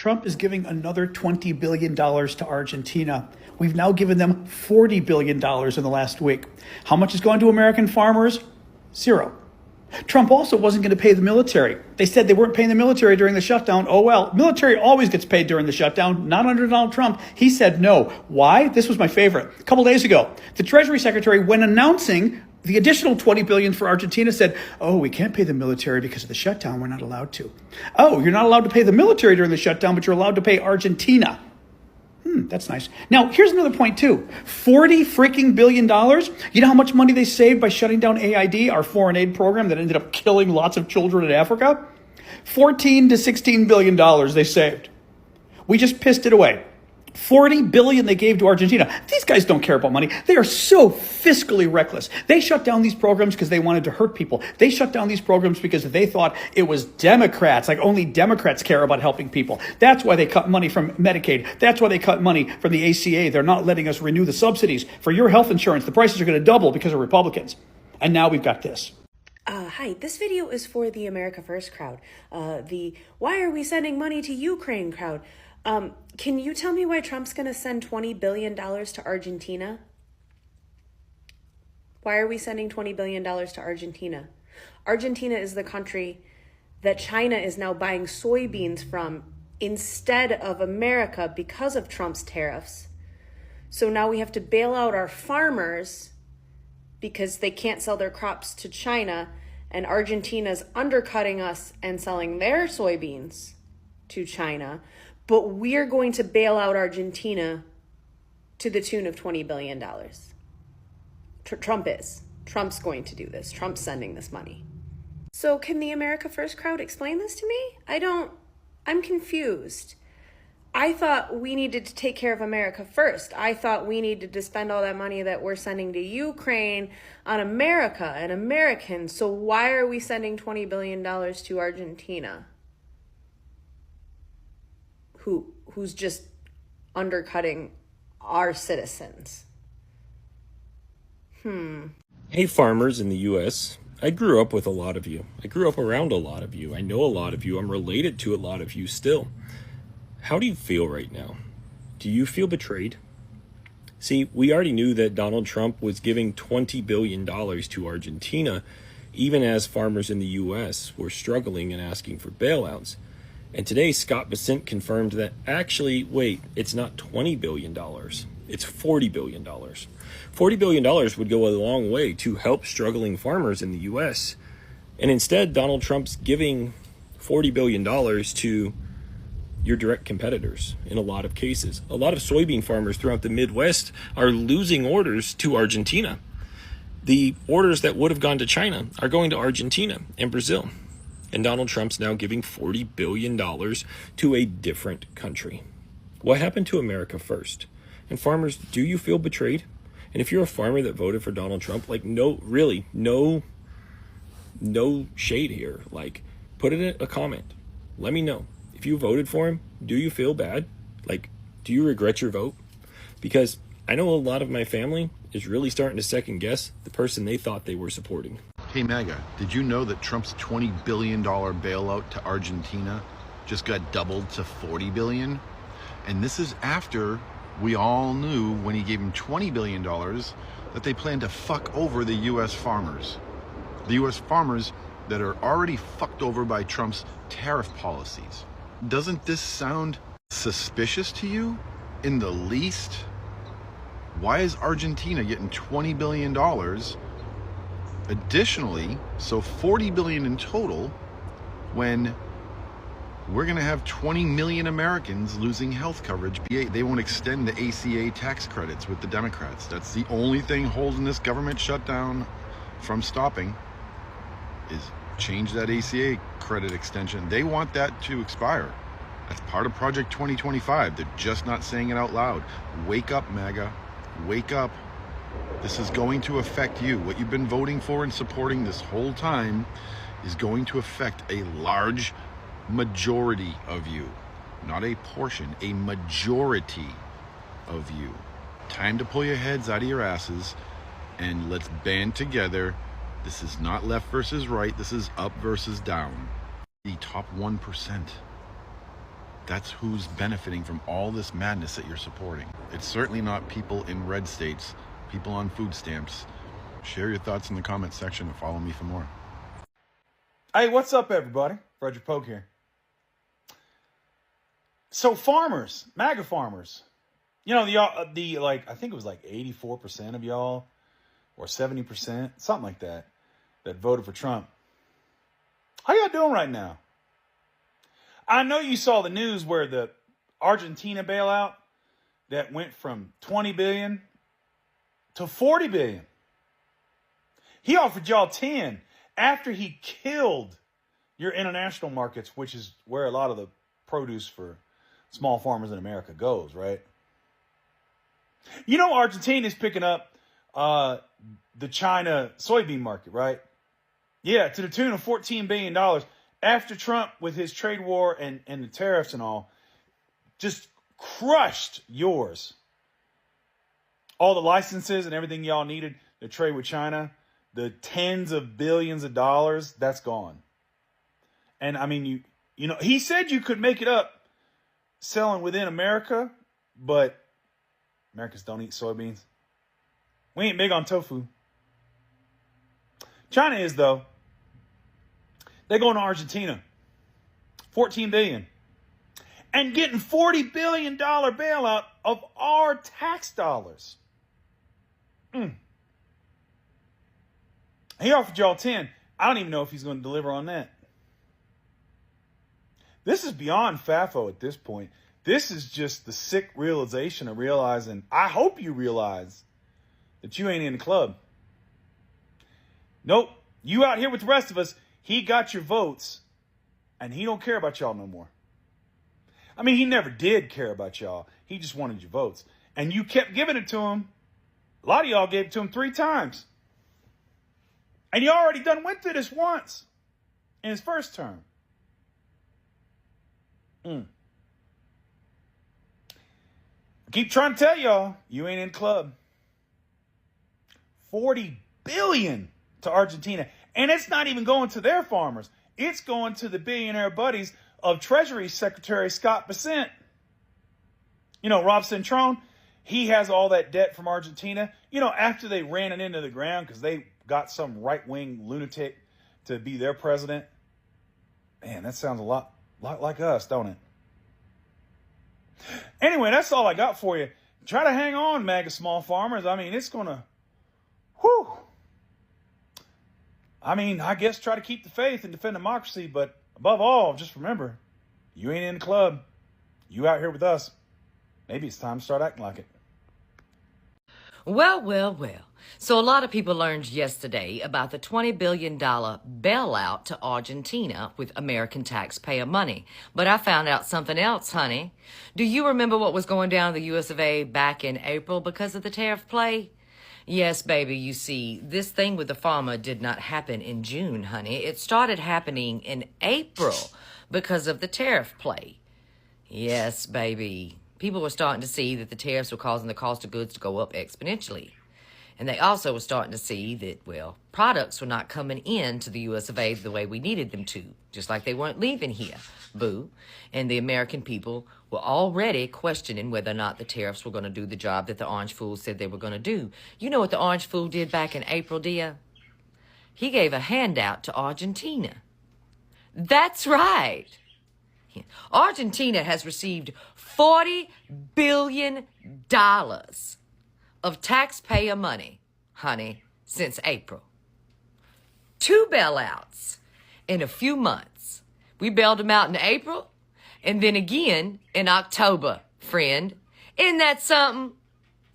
Trump is giving another $20 billion to Argentina. We've now given them $40 billion in the last week. How much has gone to American farmers? Zero. Trump also wasn't going to pay the military. They said they weren't paying the military during the shutdown. Oh, well, military always gets paid during the shutdown, not under Donald Trump. He said no. Why? This was my favorite. A couple days ago, the Treasury Secretary, when announcing the additional $20 billion for Argentina, said, oh, we can't pay the military because of the shutdown. We're not allowed to. Oh, you're not allowed to pay the military during the shutdown, but you're allowed to pay Argentina. That's nice. Now, here's another point, too. $40 billion. You know how much money they saved by shutting down AID, our foreign aid program that ended up killing lots of children in Africa? $14 to $16 billion they saved. We just pissed it away. $40 billion they gave to Argentina. These guys don't care about money. They are so fiscally reckless. They shut down these programs because they wanted to hurt people. They shut down these programs because they thought it was Democrats, like only Democrats care about helping people. That's why they cut money from Medicaid. That's why they cut money from the ACA. They're not letting us renew the subsidies for your health insurance. The prices are going to double because of Republicans. And now we've got this. Hi, this video is for the America First crowd. The why are we sending money to Ukraine crowd. Can you tell me why Trump's going to send $20 billion to Argentina? Why are we sending $20 billion to Argentina? Argentina is the country that China is now buying soybeans from instead of America because of Trump's tariffs. So now we have to bail out our farmers because they can't sell their crops to China, and Argentina's undercutting us and selling their soybeans to China. But we're going to bail out Argentina to the tune of $20 billion. Trump's going to do this. Trump's sending this money. So can the America First crowd explain this to me? I'm confused. I thought we needed to take care of America first. I thought we needed to spend all that money that we're sending to Ukraine on America and Americans. So why are we sending $20 billion to Argentina? Who's just undercutting our citizens? Hey, farmers in the U.S., I grew up with a lot of you. I grew up around a lot of you. I know a lot of you. I'm related to a lot of you still. How do you feel right now? Do you feel betrayed? See, we already knew that Donald Trump was giving $20 billion to Argentina, even as farmers in the U.S. were struggling and asking for bailouts. And today, Scott Bessent confirmed that actually, wait, it's not $20 billion. It's $40 billion. $40 billion would go a long way to help struggling farmers in the U.S. And instead, Donald Trump's giving $40 billion to your direct competitors in a lot of cases. A lot of soybean farmers throughout the Midwest are losing orders to Argentina. The orders that would have gone to China are going to Argentina and Brazil. And Donald Trump's now giving $40 billion to a different country. What happened to America first? And farmers, do you feel betrayed? And if you're a farmer that voted for Donald Trump, like, no shade here. Like, put it in a comment. Let me know. If you voted for him, do you feel bad? Like, do you regret your vote? Because I know a lot of my family is really starting to second guess the person they thought they were supporting. Hey MAGA, did you know that Trump's $20 billion bailout to Argentina just got doubled to $40 billion? And this is after we all knew when he gave him $20 billion that they plan to fuck over the U.S. farmers. The U.S. farmers that are already fucked over by Trump's tariff policies. Doesn't this sound suspicious to you in the least? Why is Argentina getting $20 billion? Additionally, so $40 billion in total, when we're going to have 20 million Americans losing health coverage. They won't extend the ACA tax credits with the Democrats. That's the only thing holding this government shutdown from stopping, is change that ACA credit extension. They want that to expire. That's part of Project 2025. They're just not saying it out loud. Wake up, MAGA. Wake up. This is going to affect you. What you've been voting for and supporting this whole time is going to affect a large majority of you. Not a portion, a majority of you. Time to pull your heads out of your asses and let's band together. This is not left versus right. This is up versus down. The top 1%. That's who's benefiting from all this madness that you're supporting. It's certainly not people in red states, people on food stamps. Share your thoughts in the comments section and follow me for more. Hey, what's up, everybody? Frederick Pogue here. So farmers, MAGA farmers, you know, I think it was like 84% of y'all or 70%, something like that voted for Trump. How y'all doing right now? I know you saw the news where the Argentina bailout that went from 20 billion to 40 billion. He offered y'all 10 after he killed your international markets, which is where a lot of the produce for small farmers in America goes, right? You know, Argentina is picking up the China soybean market, right? Yeah, to the tune of $14 billion after Trump, with his trade war and the tariffs and all, just crushed yours. All the licenses and everything y'all needed to trade with China, the tens of billions of dollars, that's gone. And I mean, you know, he said you could make it up selling within America, but Americans don't eat soybeans. We ain't big on tofu. China is, though. They're going to Argentina. $14 billion. And getting $40 billion bailout of our tax dollars. He offered y'all 10. I don't even know if he's going to deliver on that. This is beyond FAFO at this point. This is just the sick realization of realizing, I hope you realize that you ain't in the club. Nope. You out here with the rest of us. He got your votes, and he don't care about y'all no more. I mean, he never did care about y'all. He just wanted your votes. And you kept giving it to him. A lot of y'all gave it to him 3 times. And he already done went through this once in his first term. I keep trying to tell y'all, you ain't in the club. $40 billion to Argentina. And it's not even going to their farmers. It's going to the billionaire buddies of Treasury Secretary Scott Bessent. You know, Rob Centrone, he has all that debt from Argentina. You know, after they ran it into the ground because they got some right-wing lunatic to be their president. Man, that sounds a lot like us, don't it? Anyway, that's all I got for you. Try to hang on, MAGA small farmers. I mean, it's going to, I guess try to keep the faith and defend democracy, but above all, just remember, you ain't in the club. You out here with us. Maybe it's time to start acting like it. Well. So a lot of people learned yesterday about the $20 billion bailout to Argentina with American taxpayer money. But I found out something else, honey. Do you remember what was going down in the US of A back in April because of the tariff play? Yes, baby, you see, this thing with the farmer did not happen in June, honey. It started happening in April because of the tariff play. Yes, baby. People were starting to see that the tariffs were causing the cost of goods to go up exponentially. And they also were starting to see that, well, products were not coming in to the US of A the way we needed them to, just like they weren't leaving here, boo. And the American people were already questioning whether or not the tariffs were going to do the job that the Orange Fool said they were going to do. You know what the Orange Fool did back in April, dear? He gave a handout to Argentina. That's right. Argentina has received $40 billion of taxpayer money, honey, since April. 2 bailouts in a few months. We bailed them out in April and then again in October, friend. Isn't that something?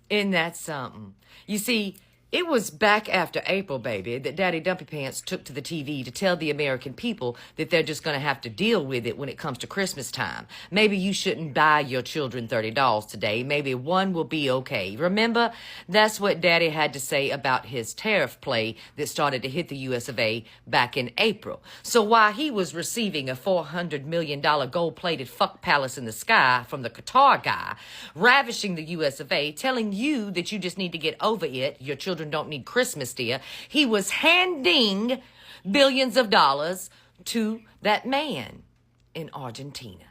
Isn't that something? You see, it was back after April, baby, that Daddy Dumpy Pants took to the TV to tell the American people that they're just going to have to deal with it when it comes to Christmas time. Maybe you shouldn't buy your children $30 today. Maybe one will be okay. Remember, that's what Daddy had to say about his tariff play that started to hit the US of A back in April. So while he was receiving a $400 million gold-plated fuck palace in the sky from the Qatar guy, ravishing the US of A, telling you that you just need to get over it, your children don't need Christmas, dear. He was handing billions of dollars to that man in Argentina.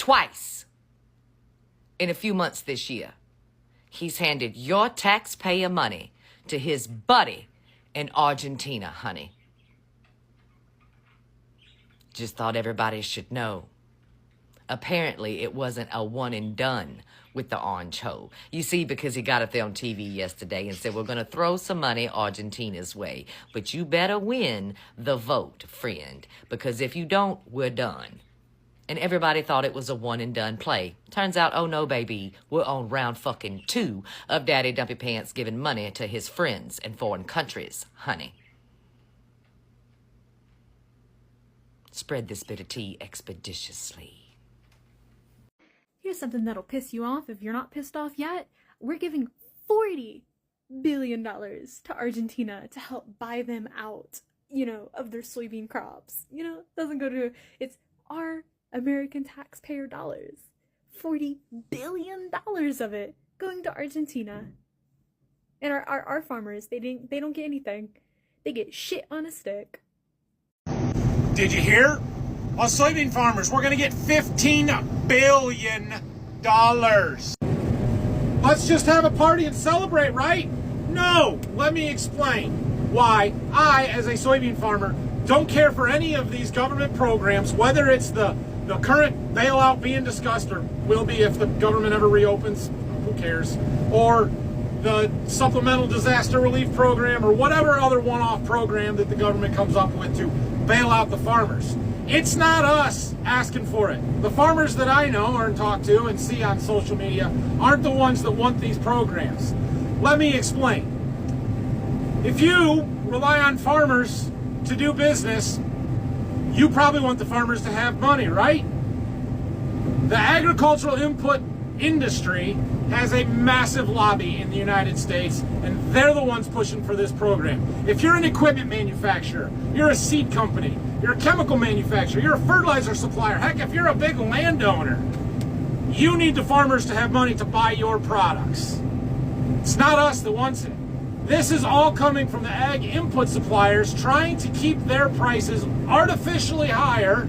Twice in a few months this year, he's handed your taxpayer money to his buddy in Argentina, honey. Just thought everybody should know. Apparently, it wasn't a one and done with the orange hoe. You see, because he got up there on TV yesterday and said, we're going to throw some money Argentina's way. But you better win the vote, friend. Because if you don't, we're done. And everybody thought it was a one and done play. Turns out, oh no, baby, we're on round fucking 2 of Daddy Dumpy Pants giving money to his friends in foreign countries, honey. Spread this bit of tea expeditiously. Here's something that'll piss you off if you're not pissed off yet. We're giving $40 billion to Argentina to help buy them out, of their soybean crops. Doesn't go to, it's our American taxpayer dollars. $40 billion of it going to Argentina. And our farmers, they don't get anything. They get shit on a stick. Did you hear? Us soybean farmers, we're going to get $15 billion. Let's just have a party and celebrate, right? No, let me explain why I, as a soybean farmer, don't care for any of these government programs, whether it's the current bailout being discussed, or will be if the government ever reopens, who cares, or the supplemental disaster relief program, or whatever other one-off program that the government comes up with to bail out the farmers. It's not us asking for it. The farmers that I know or talk to and see on social media aren't the ones that want these programs. Let me explain. If you rely on farmers to do business, you probably want the farmers to have money, right? The agricultural input industry has a massive lobby in the United States, and they're the ones pushing for this program. If you're an equipment manufacturer, you're a seed company, you're a chemical manufacturer, you're a fertilizer supplier, heck, if you're a big landowner, you need the farmers to have money to buy your products. It's not us that wants it. This is all coming from the ag input suppliers trying to keep their prices artificially higher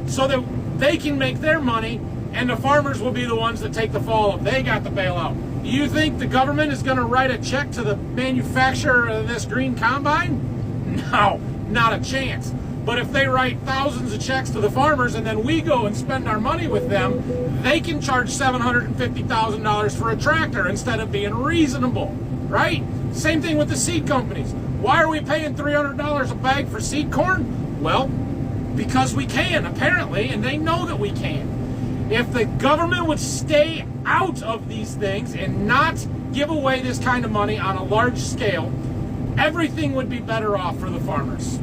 so that they can make their money, and the farmers will be the ones that take the fall if they got the bailout. Do you think the government is going to write a check to the manufacturer of this green combine? No, not a chance. But if they write thousands of checks to the farmers and then we go and spend our money with them, they can charge $750,000 for a tractor instead of being reasonable, right? Same thing with the seed companies. Why are we paying $300 a bag for seed corn? Well, because we can, apparently, and they know that we can. If the government would stay out of these things and not give away this kind of money on a large scale, everything would be better off for the farmers.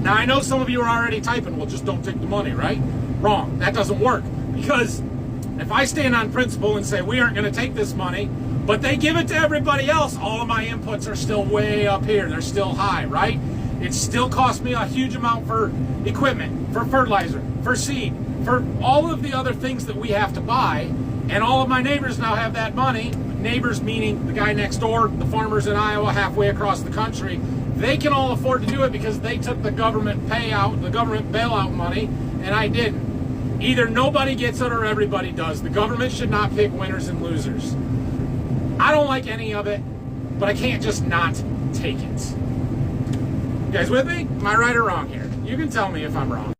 Now, I know some of you are already typing, well, just don't take the money, right? Wrong. That doesn't work. Because if I stand on principle and say we aren't going to take this money, but they give it to everybody else, all of my inputs are still way up here. They're still high, right? It still costs me a huge amount for equipment, for fertilizer, for seed, for all of the other things that we have to buy. And all of my neighbors now have that money. Neighbors meaning the guy next door, the farmers in Iowa, halfway across the country. They can all afford to do it because they took the government payout, the government bailout money, and I didn't. Either nobody gets it or everybody does. The government should not pick winners and losers. I don't like any of it, but I can't just not take it. You guys with me? Am I right or wrong here? You can tell me if I'm wrong.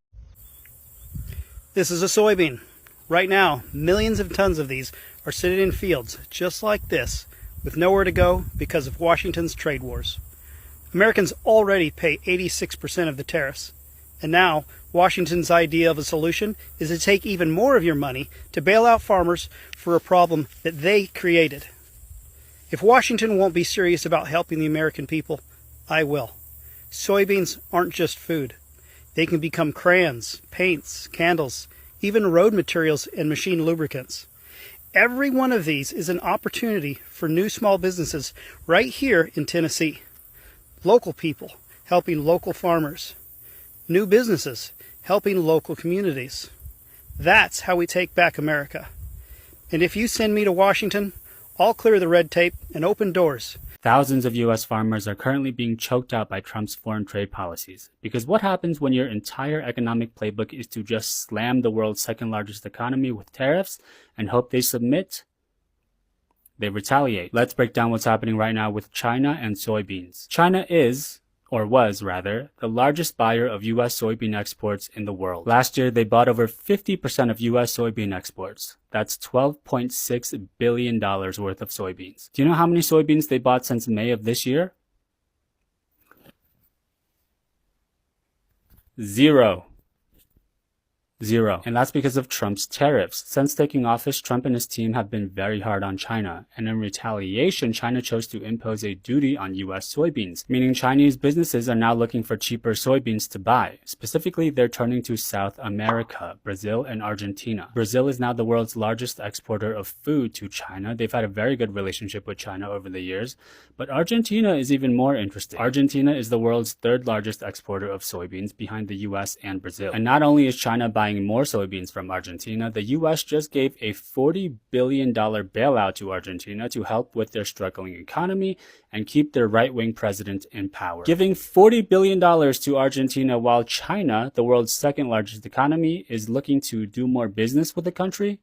This is a soybean. Right now, millions of tons of these are sitting in fields just like this, with nowhere to go because of Washington's trade wars. Americans already pay 86% of the tariffs, and now Washington's idea of a solution is to take even more of your money to bail out farmers for a problem that they created. If Washington won't be serious about helping the American people, I will. Soybeans aren't just food. They can become crayons, paints, candles, even road materials and machine lubricants. Every one of these is an opportunity for new small businesses right here in Tennessee. Local people helping local farmers. New businesses helping local communities. That's how we take back America. And if you send me to Washington, I'll clear the red tape and open doors Thousands of U.S. farmers are currently being choked out by Trump's foreign trade policies. Because what happens when your entire economic playbook is to just slam the world's second largest economy with tariffs and hope they submit? They retaliate. Let's break down what's happening right now with China and soybeans. China is, or was rather, the largest buyer of U.S. soybean exports in the world. Last year, they bought over 50% of U.S. soybean exports. That's $12.6 billion worth of soybeans. Do you know how many soybeans they bought since May of this year? Zero. And that's because of Trump's tariffs. Since taking office, Trump and his team have been very hard on China. And in retaliation, China chose to impose a duty on U.S. soybeans, meaning Chinese businesses are now looking for cheaper soybeans to buy. Specifically, they're turning to South America, Brazil and Argentina. Brazil is now the world's largest exporter of food to China. They've had a very good relationship with China over the years. But Argentina is even more interesting. Argentina is the world's third largest exporter of soybeans behind the U.S. and Brazil. And not only is China buying more soybeans from Argentina, the U.S. just gave a $40 billion bailout to Argentina to help with their struggling economy and keep their right-wing president in power. Giving $40 billion to Argentina while China, the world's second largest economy, is looking to do more business with the country?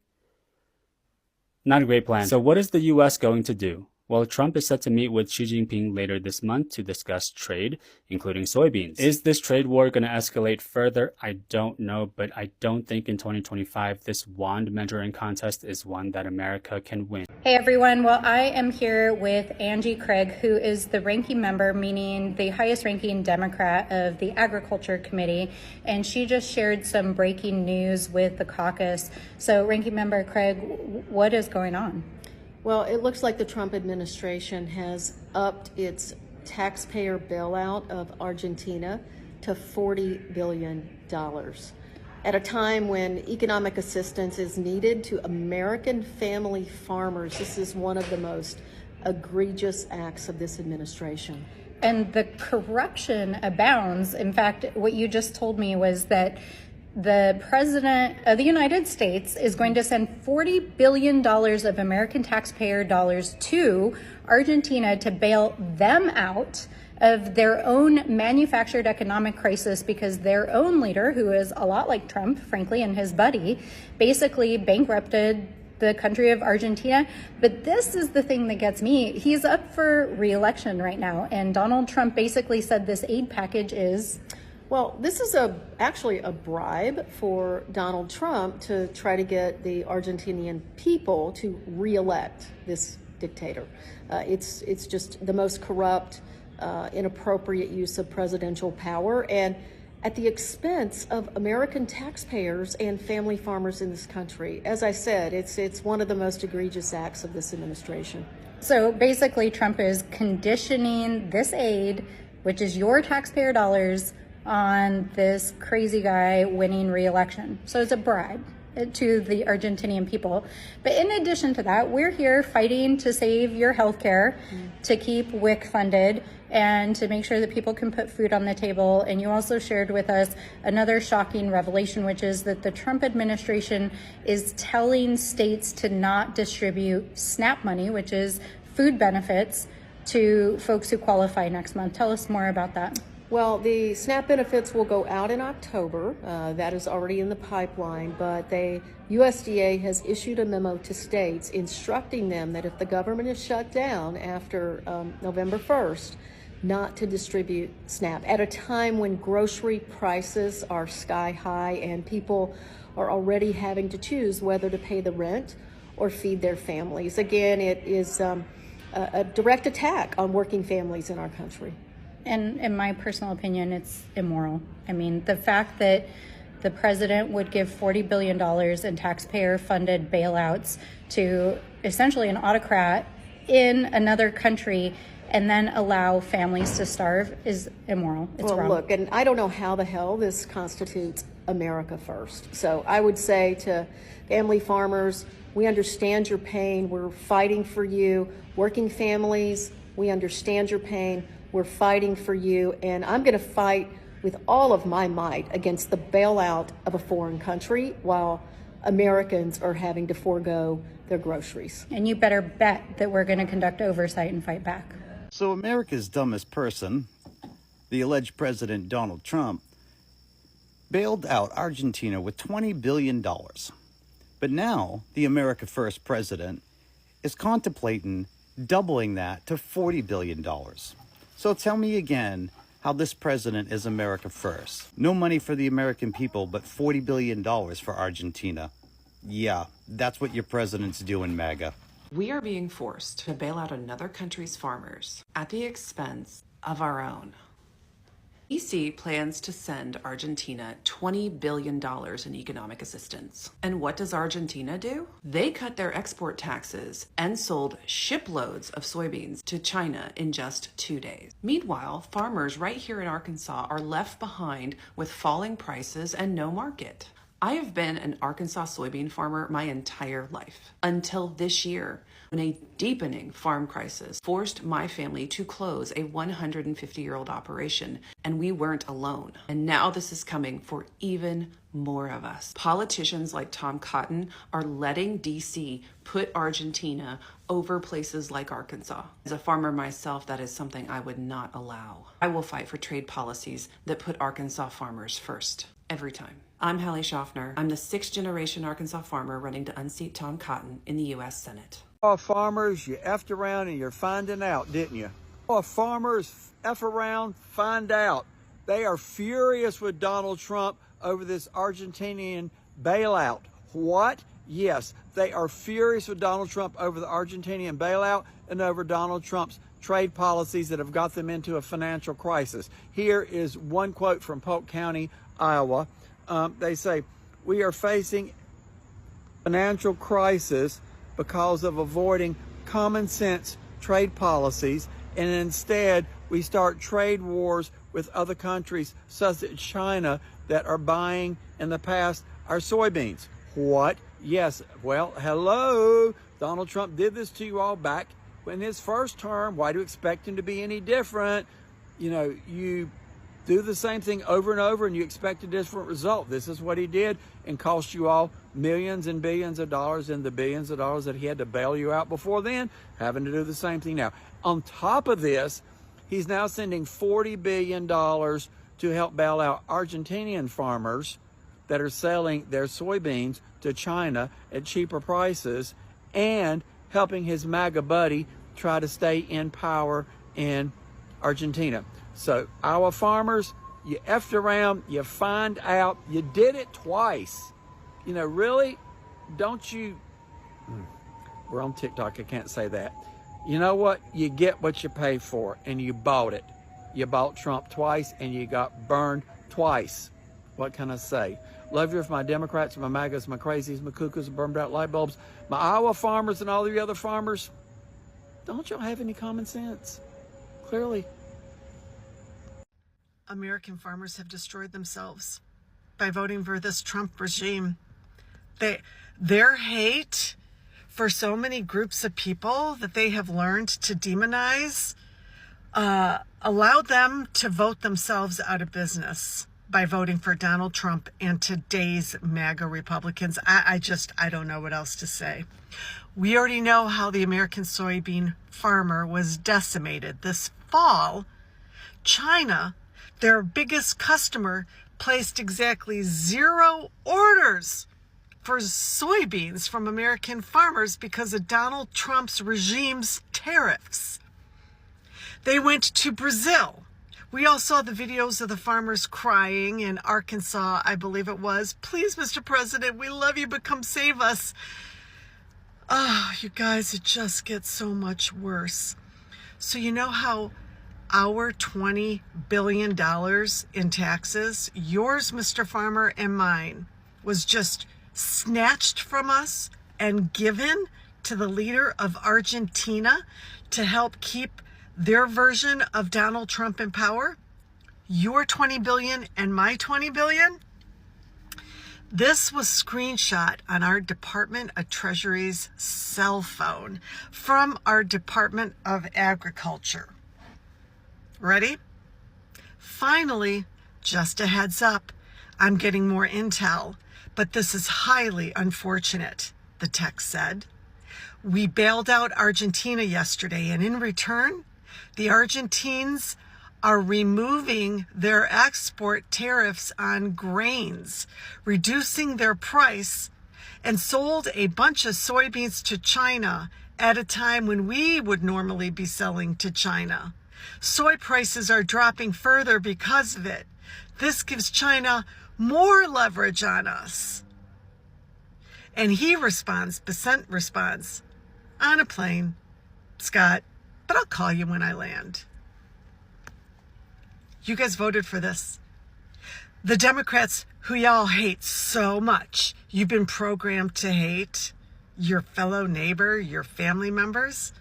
Not a great plan. So what is the U.S. going to do? Well, Trump is set to meet with Xi Jinping later this month to discuss trade, including soybeans. Is this trade war going to escalate further? I don't know, but I don't think in 2025 this wand measuring contest is one that America can win. Hey everyone, well I am here with Angie Craig, who is the ranking member, meaning the highest ranking Democrat of the Agriculture Committee, and she just shared some breaking news with the caucus. So ranking member Craig, what is going on? Well, it looks like the Trump administration has upped its taxpayer bailout of Argentina to $40 billion at a time when economic assistance is needed to American family farmers. This is one of the most egregious acts of this administration. And the corruption abounds. In fact, what you just told me was that the President of the United States is going to send $40 billion of American taxpayer dollars to Argentina to bail them out of their own manufactured economic crisis because their own leader, who is a lot like Trump, frankly, and his buddy, basically bankrupted the country of Argentina. But this is the thing that gets me. He's up for re-election right now, and Donald Trump basically said this aid package is... Well, this is actually a bribe for Donald Trump to try to get the Argentinian people to re-elect this dictator. It's just the most corrupt, inappropriate use of presidential power, and at the expense of American taxpayers and family farmers in this country. As I said, it's one of the most egregious acts of this administration. So basically, Trump is conditioning this aid, which is your taxpayer dollars, on this crazy guy winning re-election. So it's a bribe to the Argentinian people. But in addition to that, we're here fighting to save your healthcare, to keep WIC funded, and to make sure that people can put food on the table. And you also shared with us another shocking revelation, which is that the Trump administration is telling states to not distribute SNAP money, which is food benefits, to folks who qualify next month. Tell us more about that. Well, the SNAP benefits will go out in October. That is already in the pipeline, but USDA has issued a memo to states instructing them that if the government is shut down after November 1st, not to distribute SNAP at a time when grocery prices are sky high and people are already having to choose whether to pay the rent or feed their families. Again, it is a direct attack on working families in our country. And in my personal opinion, it's immoral. I mean, the fact that the president would give $40 billion in taxpayer-funded bailouts to essentially an autocrat in another country and then allow families to starve is immoral. It's wrong. Look, and I don't know how the hell this constitutes America first. So I would say to family farmers, we understand your pain. We're fighting for you. Working families, we understand your pain. We're fighting for you, and I'm going to fight with all of my might against the bailout of a foreign country while Americans are having to forego their groceries. And you better bet that we're going to conduct oversight and fight back. So America's dumbest person, the alleged President Donald Trump, bailed out Argentina with $20 billion. But now the America First president is contemplating doubling that to $40 billion. So tell me again how this president is America First. No money for the American people, but $40 billion for Argentina. Yeah, that's what your president's doing, MAGA. We are being forced to bail out another country's farmers at the expense of our own. DC plans to send Argentina $20 billion in economic assistance. And what does Argentina do? They cut their export taxes and sold shiploads of soybeans to China in just 2 days. Meanwhile, farmers right here in Arkansas are left behind with falling prices and no market. I have been an Arkansas soybean farmer my entire life, until this year, when a deepening farm crisis forced my family to close a 150-year-old operation, and we weren't alone. And now this is coming for even more of us. Politicians like Tom Cotton are letting DC put Argentina over places like Arkansas. As a farmer myself, that is something I would not allow. I will fight for trade policies that put Arkansas farmers first, every time. I'm Hallie Schaffner. I'm the 6th-generation Arkansas farmer running to unseat Tom Cotton in the U.S. Senate. Farmers, you effed around and you're finding out, didn't you? Farmers F around, find out. They are furious with Donald Trump over this Argentinian bailout. What? Yes, they are furious with Donald Trump over the Argentinian bailout and over Donald Trump's trade policies that have got them into a financial crisis. Here is one quote from Polk County, Iowa. They say, we are facing financial crisis because of avoiding common sense trade policies, and instead we start trade wars with other countries such as China that are buying in the past our soybeans. What? Yes. Well, hello. Donald Trump did this to you all back in his first term. Why do you expect him to be any different? You know, you do the same thing over and over and you expect a different result. This is what he did and cost you all millions and billions of dollars, and the billions of dollars that he had to bail you out before then, having to do the same thing now. On top of this, he's now sending $40 billion to help bail out Argentinian farmers that are selling their soybeans to China at cheaper prices, and helping his MAGA buddy try to stay in power in Argentina. So our farmers, you effed around, you find out, you did it twice. You know, really, don't you, we're on TikTok, I can't say that. You know what? You get what you pay for, and you bought it. You bought Trump twice, and you got burned twice. What can I say? Love you for my Democrats, my MAGAs, my crazies, my cuckoos, burned out light bulbs, my Iowa farmers and all the other farmers. Don't y'all have any common sense? Clearly. American farmers have destroyed themselves by voting for this Trump regime. Their hate for so many groups of people that they have learned to demonize allowed them to vote themselves out of business by voting for Donald Trump and today's MAGA Republicans. I don't know what else to say. We already know how the American soybean farmer was decimated this fall. China, their biggest customer, placed exactly 0 orders for soybeans from American farmers because of Donald Trump's regime's tariffs. They went to Brazil. We all saw the videos of the farmers crying in Arkansas, I believe it was. Please, Mr. President, we love you, but come save us. Oh, you guys, it just gets so much worse. So you know how our $20 billion in taxes, yours, Mr. Farmer, and mine, was just snatched from us and given to the leader of Argentina to help keep their version of Donald Trump in power? Your $20 billion and my $20 billion? This was screenshot on our Department of Treasury's cell phone from our Department of Agriculture. Ready? Finally, just a heads up, I'm getting more intel, but this is highly unfortunate, the text said. We bailed out Argentina yesterday, and in return, The Argentines are removing their export tariffs on grains, reducing their price, and sold a bunch of soybeans to China at a time when we would normally be selling to China. Soy prices are dropping further because of it. This gives China more leverage on us. And he responds, Besant responds, on a plane, Scott, but I'll call you when I land. You guys voted for this. The Democrats who y'all hate so much, you've been programmed to hate your fellow neighbor, your family members.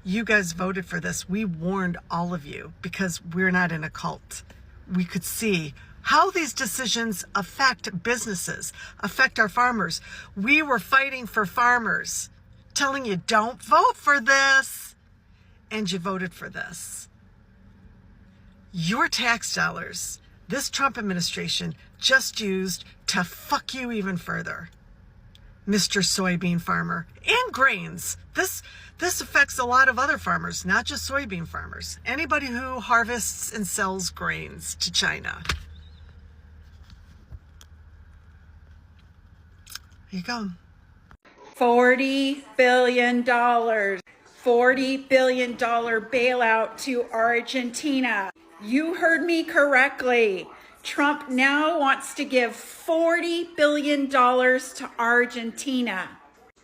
You guys voted for this. We warned all of you because we're not in a cult. We could see how these decisions affect businesses, affect our farmers. We were fighting for farmers, telling you don't vote for this, and you voted for this. Your tax dollars, this Trump administration just used to fuck you even further, Mr. Soybean farmer, and grains. This affects a lot of other farmers, not just soybean farmers. Anybody who harvests and sells grains to China. Here you go. $40 billion. $40 billion bailout to Argentina. You heard me correctly. Trump now wants to give $40 billion to Argentina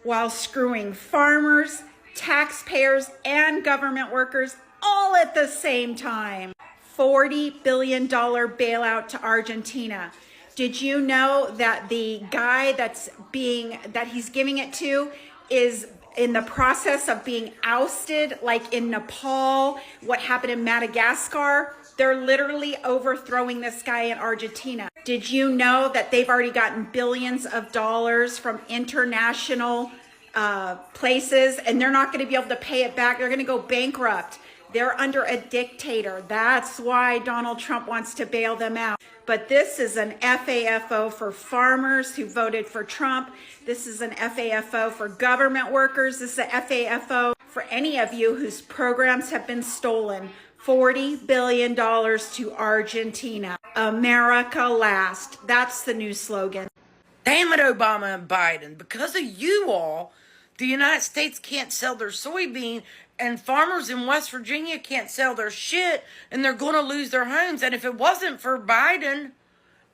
while screwing farmers, taxpayers, and government workers all at the same time. $40 billion bailout to Argentina. Did you know that the guy that he's giving it to is in the process of being ousted, like in Nepal, what happened in Madagascar? They're literally overthrowing this guy in Argentina. Did you know that they've already gotten billions of dollars from international places, and they're not going to be able to pay it back? They're going to go bankrupt. They're under a dictator. That's why Donald Trump wants to bail them out. But this is an FAFO for farmers who voted for Trump. This is an FAFO for government workers. This is a FAFO for any of you whose programs have been stolen. $40 billion to Argentina. America last. That's the new slogan. Damn it, Obama and Biden. Because of you all, the United States can't sell their soybean, and farmers in West Virginia can't sell their shit, and they're going to lose their homes. And if it wasn't for Biden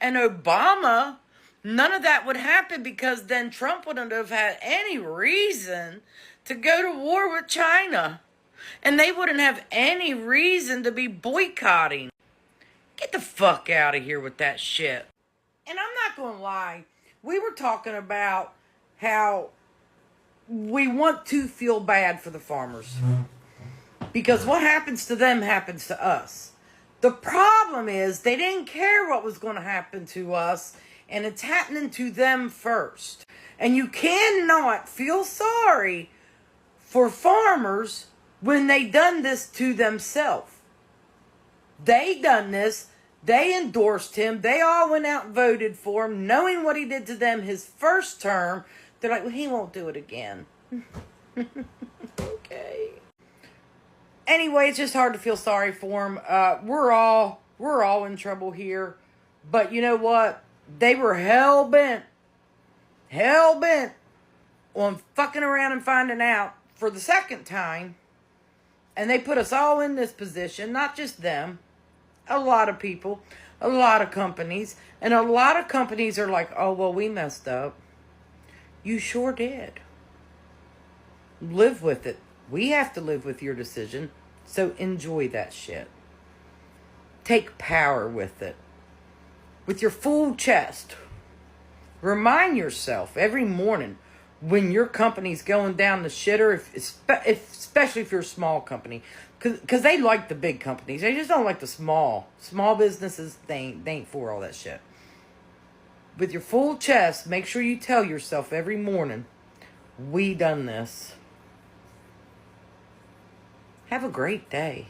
and Obama, none of that would happen, because then Trump wouldn't have had any reason to go to war with China. And they wouldn't have any reason to be boycotting. Get the fuck out of here with that shit. And I'm not going to lie. We were talking about how we want to feel bad for the farmers, because what happens to them happens to us. The problem is they didn't care what was going to happen to us, and it's happening to them first. And you cannot feel sorry for farmers when they done this to themselves. They done this. They endorsed him. They all went out and voted for him, knowing what he did to them his first term. They're like, well, he won't do it again. Okay. Anyway, it's just hard to feel sorry for him. We're all in trouble here. But you know what? They were hell-bent on fucking around and finding out for the second time. And they put us all in this position, not just them. A lot of people, a lot of companies. And a lot of companies are like, oh, well, we messed up. You sure did. Live with it. We have to live with your decision. So enjoy that shit. Take power with it. With your full chest. Remind yourself every morning when your company's going down the shitter, especially if you're a small company. Because they like the big companies. They just don't like the small businesses. They ain't for all that shit. With your full chest, make sure you tell yourself every morning, we done this. Have a great day.